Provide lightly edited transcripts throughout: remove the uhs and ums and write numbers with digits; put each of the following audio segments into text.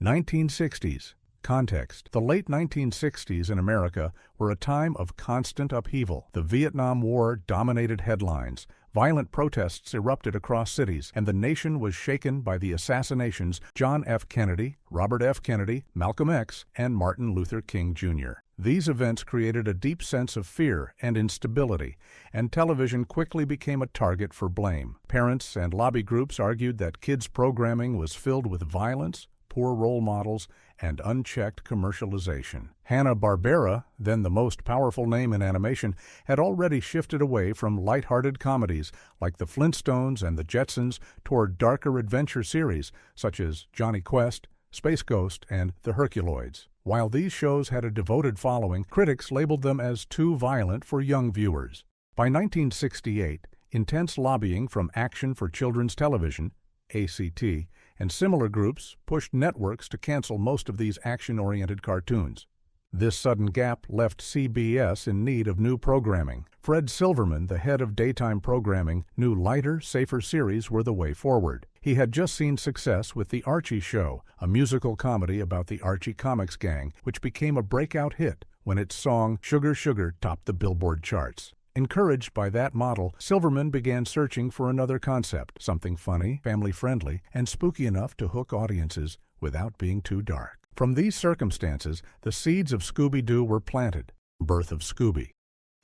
1960s. Context. The late 1960s in America were a time of constant upheaval. The Vietnam War dominated headlines. Violent protests erupted across cities, and the nation was shaken by the assassinations of John F. Kennedy, Robert F. Kennedy, Malcolm X, and Martin Luther King, Jr. These events created a deep sense of fear and instability, and television quickly became a target for blame. Parents and lobby groups argued that kids' programming was filled with violence, poor role models, and unchecked commercialization. Hanna-Barbera, then the most powerful name in animation, had already shifted away from light-hearted comedies like the Flintstones and the Jetsons toward darker adventure series such as Jonny Quest, Space Ghost, and the Herculoids. While these shows had a devoted following, critics labeled them as too violent for young viewers. By 1968, intense lobbying from Action for Children's Television, ACT, and similar groups pushed networks to cancel most of these action-oriented cartoons. This sudden gap left CBS in need of new programming. Fred Silverman, the head of daytime programming, knew lighter, safer series were the way forward. He had just seen success with The Archie Show, a musical comedy about the Archie Comics gang, which became a breakout hit when its song Sugar Sugar topped the Billboard charts. Encouraged by that model, Silverman began searching for another concept, something funny, family-friendly, and spooky enough to hook audiences without being too dark. From these circumstances, the seeds of Scooby-Doo were planted. Birth of Scooby.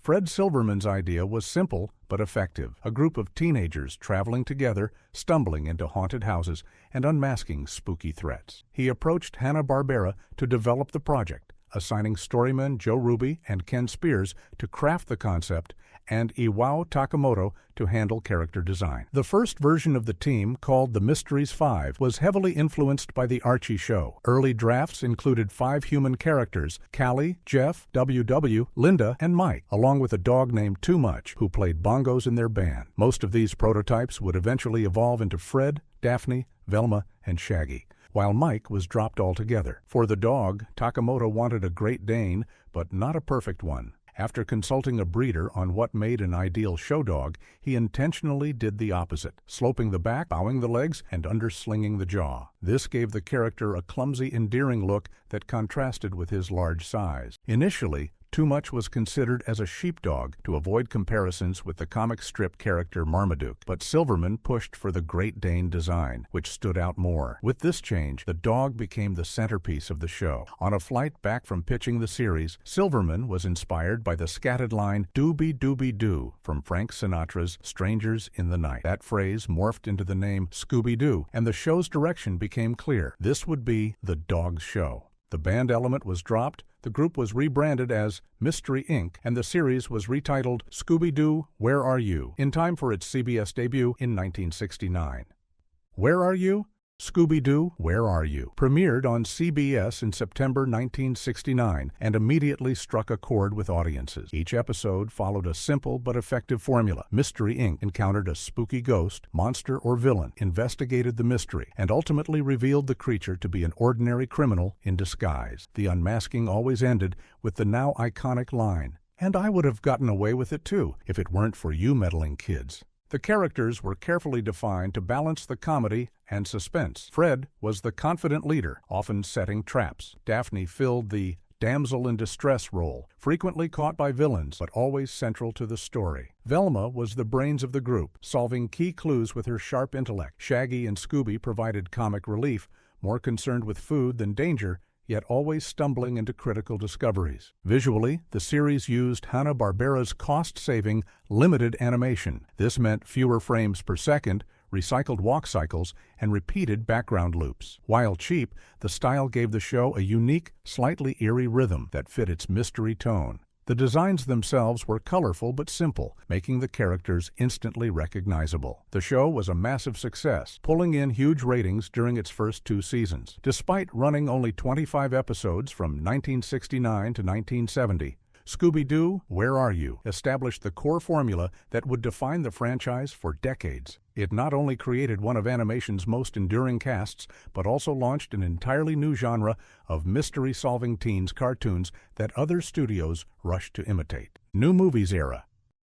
Fred Silverman's idea was simple but effective. A group of teenagers traveling together, stumbling into haunted houses, and unmasking spooky threats. He approached Hanna-Barbera to develop the project, assigning storymen Joe Ruby and Ken Spears to craft the concept and Iwao Takamoto to handle character design. The first version of the team, called the Mysteries 5, was heavily influenced by The Archie Show. Early drafts included 5 human characters: Callie, Jeff, WW, Linda, and Mike, along with a dog named Too Much, who played bongos in their band. Most of these prototypes would eventually evolve into Fred, Daphne, Velma, and Shaggy, while Mike was dropped altogether. For the dog, Takamoto wanted a Great Dane, but not a perfect one. After consulting a breeder on what made an ideal show dog, he intentionally did the opposite, sloping the back, bowing the legs, and underslinging the jaw. This gave the character a clumsy, endearing look that contrasted with his large size. Initially, Too Much was considered as a sheepdog to avoid comparisons with the comic strip character Marmaduke, but Silverman pushed for the Great Dane design, which stood out more. With this change, the dog became the centerpiece of the show. On a flight back from pitching the series, Silverman was inspired by the scattered line "Doobie Doobie Doo" from Frank Sinatra's Strangers in the Night. That phrase morphed into the name Scooby-Doo, and the show's direction became clear. This would be the dog's show. The band element was dropped, the group was rebranded as Mystery Inc., and the series was retitled Scooby-Doo, Where Are You?, in time for its CBS debut in 1969. Where Are You? Scooby-Doo, Where Are You? Premiered on CBS in September 1969 and immediately struck a chord with audiences. Each episode followed a simple but effective formula. Mystery Inc. encountered a spooky ghost, monster, or villain, investigated the mystery, and ultimately revealed the creature to be an ordinary criminal in disguise. The unmasking always ended with the now iconic line, "And I would have gotten away with it too, if it weren't for you meddling kids." The characters were carefully defined to balance the comedy and suspense. Fred was the confident leader, often setting traps. Daphne filled the damsel in distress role, frequently caught by villains, but always central to the story. Velma was the brains of the group, solving key clues with her sharp intellect. Shaggy and Scooby provided comic relief, more concerned with food than danger, yet always stumbling into critical discoveries. Visually, the series used Hanna-Barbera's cost-saving, limited animation. This meant fewer frames per second, recycled walk cycles, and repeated background loops. While cheap, the style gave the show a unique, slightly eerie rhythm that fit its mystery tone. The designs themselves were colorful but simple, making the characters instantly recognizable. The show was a massive success, pulling in huge ratings during its first 2 seasons. Despite running only 25 episodes from 1969 to 1970, Scooby-Doo, Where Are You? Established the core formula that would define the franchise for decades. It not only created one of animation's most enduring casts, but also launched an entirely new genre of mystery-solving teens cartoons that other studios rushed to imitate. New Movies Era.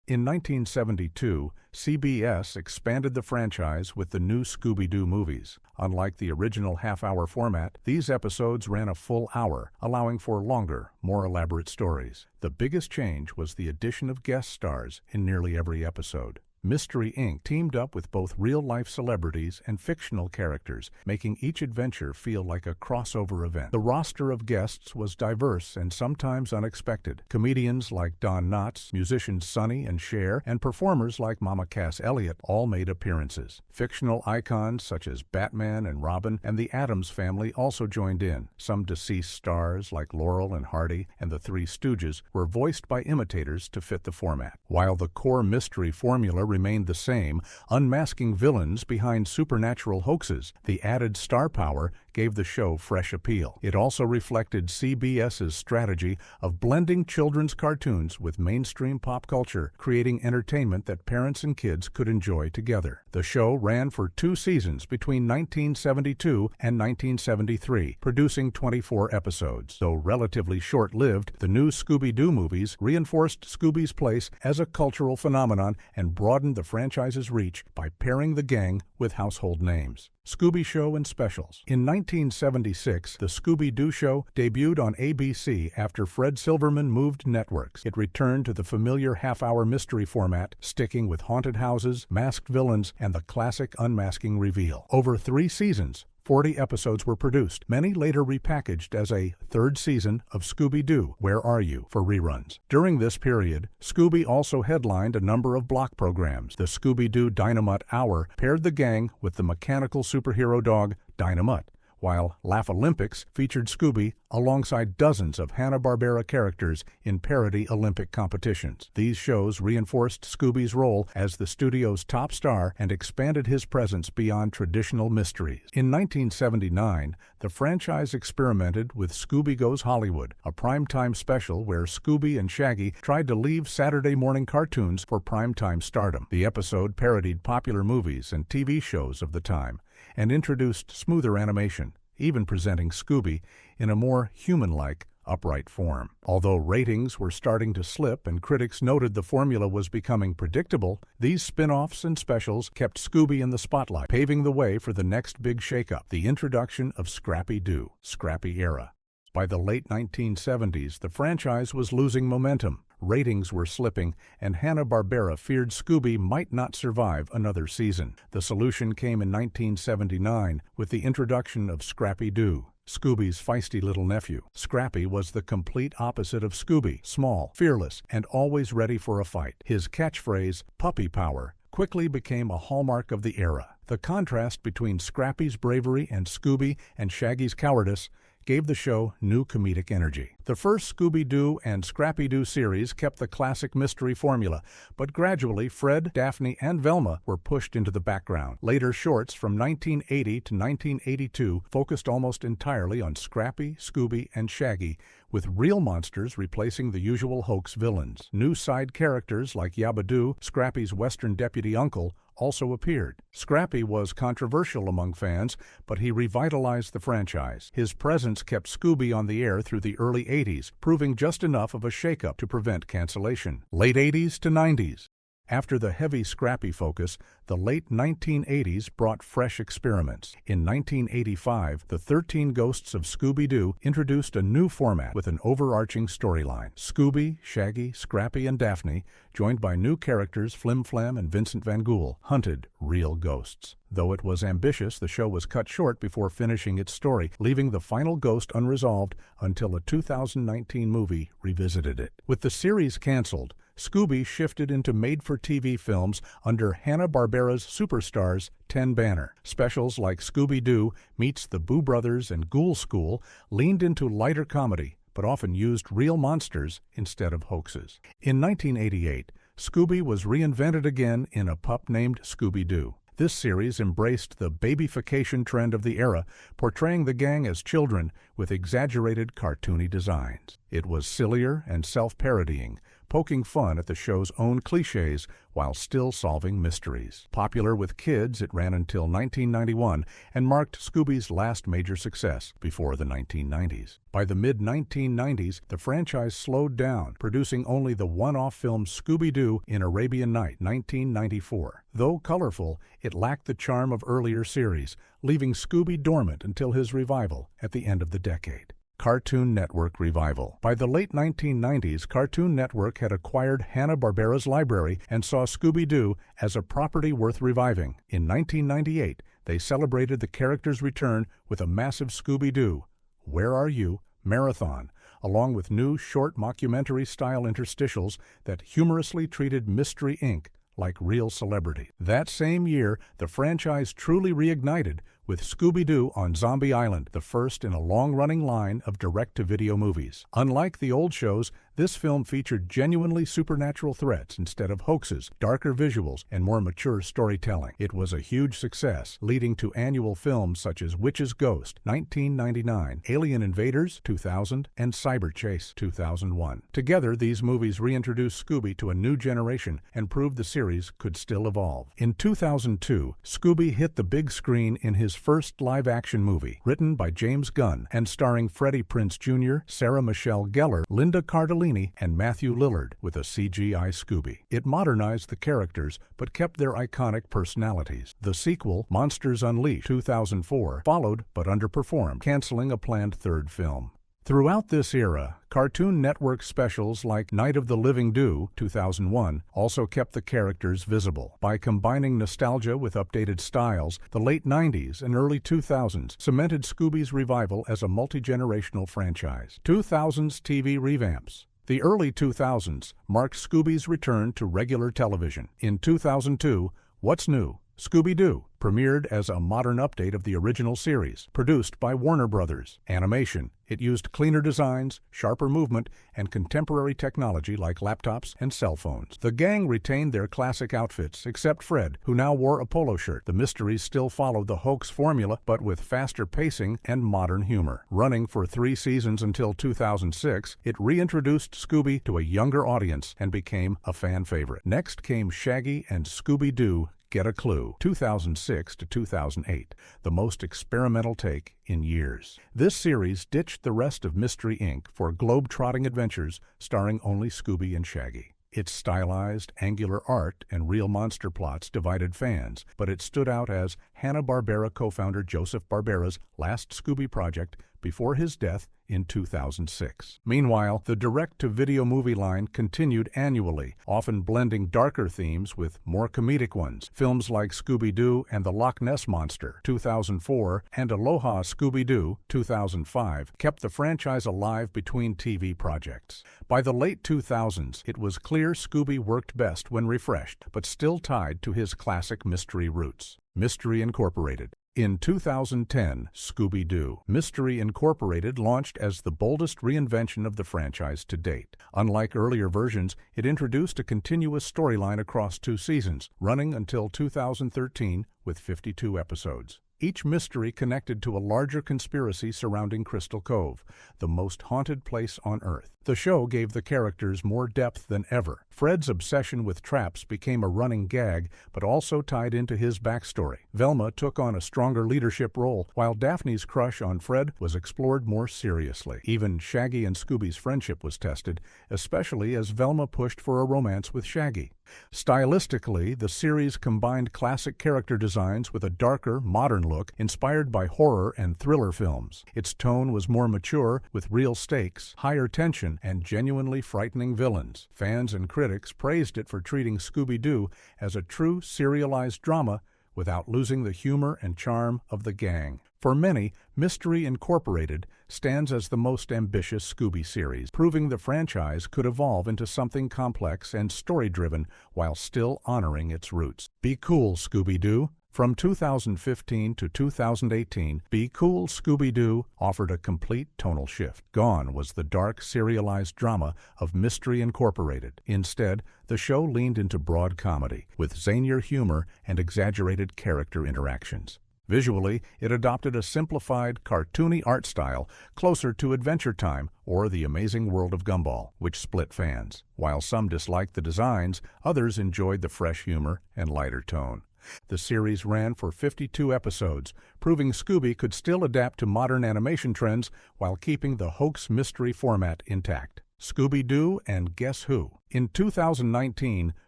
In 1972, CBS expanded the franchise with the new Scooby-Doo movies. Unlike the original half-hour format, these episodes ran a full hour, allowing for longer, more elaborate stories. The biggest change was the addition of guest stars in nearly every episode. Mystery Inc. teamed up with both real-life celebrities and fictional characters, making each adventure feel like a crossover event. The roster of guests was diverse and sometimes unexpected. Comedians like Don Knotts, musicians Sonny and Cher, and performers like Mama Cass Elliot all made appearances. Fictional icons such as Batman and Robin and the Addams Family also joined in. Some deceased stars like Laurel and Hardy and the Three Stooges were voiced by imitators to fit the format. While the core mystery formula remained the same, unmasking villains behind supernatural hoaxes, the added star power gave the show fresh appeal. It also reflected CBS's strategy of blending children's cartoons with mainstream pop culture, creating entertainment that parents and kids could enjoy together. The show ran for 2 seasons between 1972 and 1973, producing 24 episodes. Though relatively short-lived, the new Scooby-Doo movies reinforced Scooby's place as a cultural phenomenon and broadened the franchise's reach by pairing the gang with household names. Scooby Show and Specials. In 1976, the Scooby-Doo Show debuted on ABC after Fred Silverman moved networks. It returned to the familiar half-hour mystery format, sticking with haunted houses, masked villains, and the classic unmasking reveal. Over 3 seasons, 40 episodes were produced, many later repackaged as a 3rd season of Scooby-Doo, Where Are You? For reruns. During this period, Scooby also headlined a number of block programs. The Scooby-Doo Dynamite Hour paired the gang with the mechanical superhero dog Dynamite, while Laugh Olympics featured Scooby alongside dozens of Hanna-Barbera characters in parody Olympic competitions. These shows reinforced Scooby's role as the studio's top star and expanded his presence beyond traditional mysteries. In 1979, the franchise experimented with Scooby Goes Hollywood, a primetime special where Scooby and Shaggy tried to leave Saturday morning cartoons for primetime stardom. The episode parodied popular movies and TV shows of the time and introduced smoother animation, even presenting Scooby in a more human-like, upright form. Although ratings were starting to slip and critics noted the formula was becoming predictable, these spin-offs and specials kept Scooby in the spotlight, paving the way for the next big shakeup, the introduction of Scrappy-Doo, Scrappy Era. By the late 1970s, the franchise was losing momentum. Ratings were slipping, and Hanna-Barbera feared Scooby might not survive another season. The solution came in 1979 with the introduction of Scrappy-Doo, Scooby's feisty little nephew. Scrappy was the complete opposite of Scooby, small, fearless, and always ready for a fight. His catchphrase, "Puppy Power," quickly became a hallmark of the era. The contrast between Scrappy's bravery and Scooby and Shaggy's cowardice gave the show new comedic energy. The first Scooby-Doo and Scrappy-Doo series kept the classic mystery formula, but gradually Fred, Daphne, and Velma were pushed into the background. Later shorts from 1980 to 1982 focused almost entirely on Scrappy, Scooby, and Shaggy, with real monsters replacing the usual hoax villains. New side characters like Yabba-Doo, Scrappy's Western deputy uncle, also appeared. Scrappy was controversial among fans, but he revitalized the franchise. His presence kept Scooby on the air through the early 80s, proving just enough of a shakeup to prevent cancellation. Late 80s to 90s. After the heavy Scrappy focus, the late 1980s brought fresh experiments. In 1985, the 13 Ghosts of Scooby-Doo introduced a new format with an overarching storyline. Scooby, Shaggy, Scrappy, and Daphne, joined by new characters Flim Flam and Vincent Van Ghoul, hunted real ghosts. Though it was ambitious, the show was cut short before finishing its story, leaving the final ghost unresolved until a 2019 movie revisited it. With the series canceled, Scooby shifted into made-for-TV films under Hanna-Barbera's Superstars 10 banner. Specials like Scooby-Doo Meets the Boo Brothers and Ghoul School leaned into lighter comedy, but often used real monsters instead of hoaxes. In 1988, Scooby was reinvented again in A Pup Named Scooby-Doo. This series embraced the babyfication trend of the era, portraying the gang as children with exaggerated cartoony designs. It was sillier and self-parodying, poking fun at the show's own cliches while still solving mysteries. Popular with kids, it ran until 1991 and marked Scooby's last major success before the 1990s. By the mid-1990s, the franchise slowed down, producing only the one-off film Scooby-Doo in Arabian Night, 1994. Though colorful, it lacked the charm of earlier series, leaving Scooby dormant until his revival at the end of the decade. Cartoon Network revival. By the late 1990s, Cartoon Network had acquired Hanna-Barbera's library and saw Scooby-Doo as a property worth reviving. In 1998, they celebrated the character's return with a massive Scooby-Doo, Where Are You? Marathon, along with new short mockumentary-style interstitials that humorously treated Mystery Inc. like real celebrity. That same year, the franchise truly reignited with Scooby-Doo on Zombie Island, the first in a long-running line of direct-to-video movies. Unlike the old shows, this film featured genuinely supernatural threats instead of hoaxes, darker visuals, and more mature storytelling. It was a huge success, leading to annual films such as Witch's Ghost, 1999, Alien Invaders, 2000, and Cyber Chase, 2001. Together, these movies reintroduced Scooby to a new generation and proved the series could still evolve. In 2002, Scooby hit the big screen in his first live-action movie, written by James Gunn and starring Freddie Prinze Jr., Sarah Michelle Gellar, Linda Cardellini, and Matthew Lillard with a CGI Scooby. It modernized the characters but kept their iconic personalities. The sequel, Monsters Unleashed, 2004, followed but underperformed, canceling a planned third film. Throughout this era, Cartoon Network specials like Night of the Living Doo, 2001, also kept the characters visible. By combining nostalgia with updated styles, the late 90s and early 2000s cemented Scooby's revival as a multi-generational franchise. 2000s TV revamps. The early 2000s marked Scooby's return to regular television. In 2002, What's New? Scooby-Doo premiered as a modern update of the original series, produced by Warner Brothers. Animation. It used cleaner designs, sharper movement, and contemporary technology like laptops and cell phones. The gang retained their classic outfits, except Fred, who now wore a polo shirt. The mysteries still followed the hoax formula, but with faster pacing and modern humor. Running for 3 seasons until 2006, it reintroduced Scooby to a younger audience and became a fan favorite. Next came Shaggy and Scooby-Doo Get a Clue, 2006 to 2008, the most experimental take in years. This series ditched the rest of Mystery Inc. for globe-trotting adventures starring only Scooby and Shaggy. Its stylized, angular art and real monster plots divided fans, but it stood out as Hanna-Barbera co-founder Joseph Barbera's last Scooby project before his death in 2006. Meanwhile, the direct-to-video movie line continued annually, often blending darker themes with more comedic ones. Films like Scooby-Doo and the Loch Ness Monster, 2004, and Aloha Scooby-Doo, 2005, kept the franchise alive between TV projects. By the late 2000s, it was clear Scooby worked best when refreshed, but still tied to his classic mystery roots. Mystery Incorporated. In 2010, Scooby-Doo. Mystery Incorporated launched as the boldest reinvention of the franchise to date. Unlike earlier versions, it introduced a continuous storyline across 2 seasons, running until 2013 with 52 episodes. Each mystery connected to a larger conspiracy surrounding Crystal Cove, the most haunted place on Earth. The show gave the characters more depth than ever. Fred's obsession with traps became a running gag, but also tied into his backstory. Velma took on a stronger leadership role, while Daphne's crush on Fred was explored more seriously. Even Shaggy and Scooby's friendship was tested, especially as Velma pushed for a romance with Shaggy. Stylistically, the series combined classic character designs with a darker, modern look inspired by horror and thriller films. Its tone was more mature, with real stakes, higher tension, and genuinely frightening villains. Fans and critics praised it for treating Scooby-Doo as a true serialized drama without losing the humor and charm of the gang. For many, Mystery Incorporated stands as the most ambitious Scooby series, proving the franchise could evolve into something complex and story-driven while still honoring its roots. Be Cool, Scooby-Doo. From 2015 to 2018, Be Cool, Scooby-Doo offered a complete tonal shift. Gone was the dark, serialized drama of Mystery Incorporated. Instead, the show leaned into broad comedy, with zanier humor and exaggerated character interactions. Visually, it adopted a simplified, cartoony art style closer to Adventure Time or The Amazing World of Gumball, which split fans. While some disliked the designs, others enjoyed the fresh humor and lighter tone. The series ran for 52 episodes, proving Scooby could still adapt to modern animation trends while keeping the hoax mystery format intact. Scooby-Doo and Guess Who. In 2019,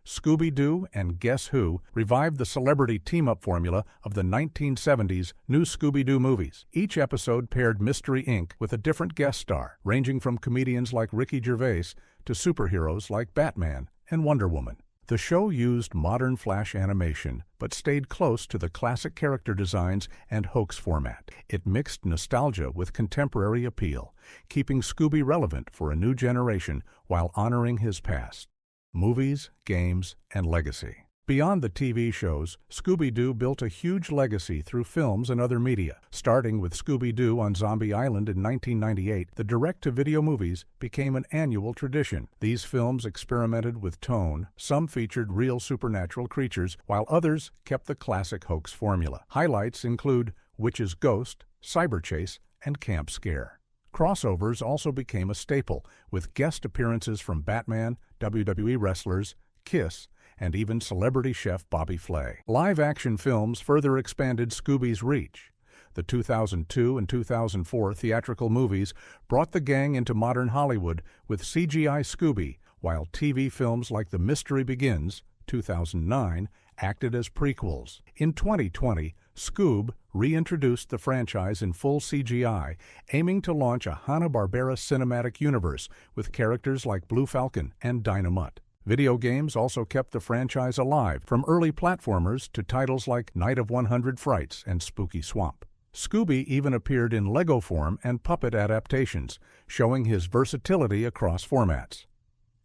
Scooby-Doo and Guess Who revived the celebrity team-up formula of the 1970s new Scooby-Doo movies. Each episode paired Mystery Inc. with a different guest star, ranging from comedians like Ricky Gervais to superheroes like Batman and Wonder Woman. The show used modern flash animation, but stayed close to the classic character designs and hoax format. It mixed nostalgia with contemporary appeal, keeping Scooby relevant for a new generation while honoring his past. Movies, games, and legacy. Beyond the TV shows, Scooby-Doo built a huge legacy through films and other media. Starting with Scooby-Doo on Zombie Island in 1998, the direct-to-video movies became an annual tradition. These films experimented with tone, some featured real supernatural creatures, while others kept the classic hoax formula. Highlights include Witch's Ghost, Cyber Chase, and Camp Scare. Crossovers also became a staple, with guest appearances from Batman, WWE wrestlers, Kiss, and even celebrity chef Bobby Flay. Live-action films further expanded Scooby's reach. The 2002 and 2004 theatrical movies brought the gang into modern Hollywood with CGI Scooby, while TV films like The Mystery Begins, 2009, acted as prequels. In 2020, Scoob reintroduced the franchise in full CGI, aiming to launch a Hanna-Barbera cinematic universe with characters like Blue Falcon and Dynomutt. Video games also kept the franchise alive, from early platformers to titles like Night of 100 Frights and Spooky Swamp. Scooby even appeared in Lego form and puppet adaptations, showing his versatility across formats.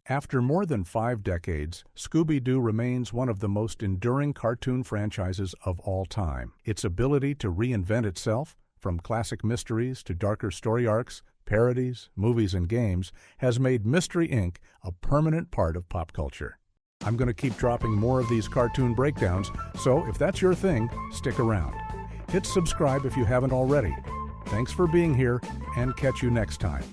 After more than 5 decades, Scooby-Doo remains one of the most enduring cartoon franchises of all time. Its ability to reinvent itself, from classic mysteries to darker story arcs, parodies, movies, and games, has made Mystery Inc. a permanent part of pop culture. I'm going to keep dropping more of these cartoon breakdowns, so if that's your thing, stick around. Hit subscribe if you haven't already. Thanks for being here, and catch you next time.